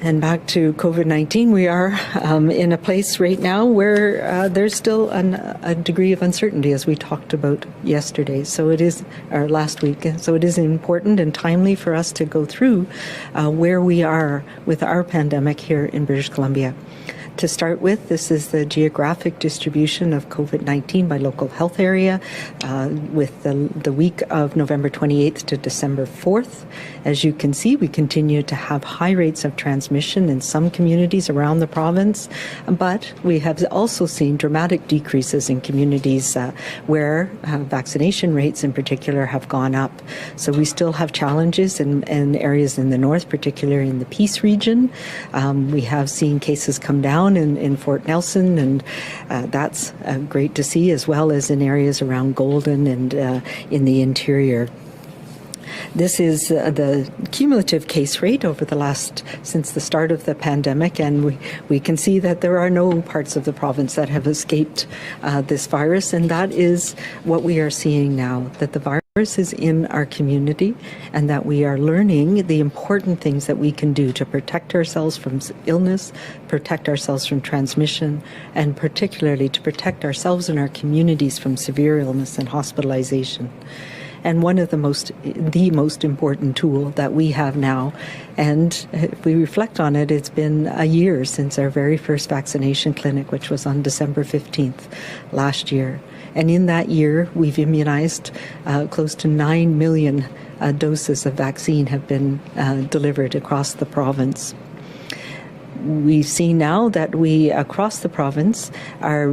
And back to COVID-19, we are in a place right now where there's still a degree of uncertainty, as we talked about yesterday. So it is, or last week. So it is important and timely for us to go through where we are with our pandemic here in British Columbia. To start with, this is the geographic distribution of COVID-19 by local health area with the week of November 28th to December 4th. As you can see, we continue to have high rates of transmission in some communities around the province, but we have also seen dramatic decreases in communities where vaccination rates in particular have gone up. So we still have challenges in areas in the north, particularly in the Peace region. We have seen cases come down in Fort Nelson, and that's great to see, as well as in areas around Golden and in the interior. This is the cumulative case rate over since the start of the pandemic, and we can see that there are no parts of the province that have escaped this virus, and that is what we are seeing now, that the virus is in our community and that we are learning the important things that we can do to protect ourselves from illness, protect ourselves from transmission, and particularly to protect ourselves and our communities from severe illness and hospitalization. And one of the most important tool that we have now, and if we reflect on it, it's been a year since our very first vaccination clinic, which was on December 15th last year. And in that year, we've immunized close to 9 million doses of vaccine have been delivered across the province. We see now that across the province, our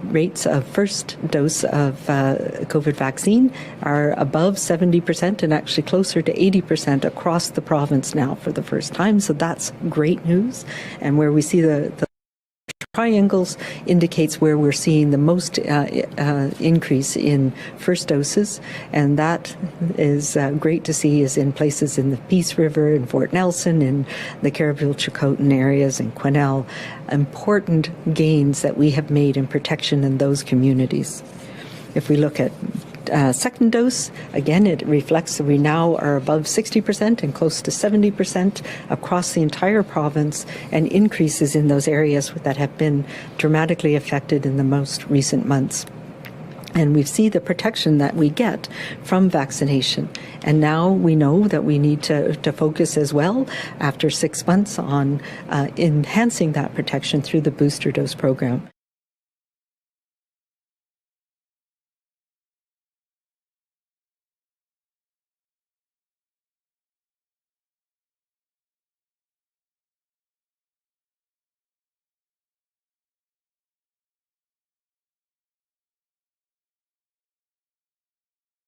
rates of first dose of COVID vaccine are above 70% and actually closer to 80% across the province now for the first time. So that's great news. And where we see the triangles indicates where we're seeing the most increase in first doses, and that is great to see, is in places in the Peace River, in Fort Nelson, in the Caribbean-Chilcotin areas, in Quesnel. Important gains that we have made in protection in those communities. If we look at second dose, again, it reflects that we now are above 60% and close to 70% across the entire province, and increases in those areas that have been dramatically affected in the most recent months. And we see the protection that we get from vaccination. And now we know that we need to focus as well, after 6 months, on enhancing that protection through the booster dose program.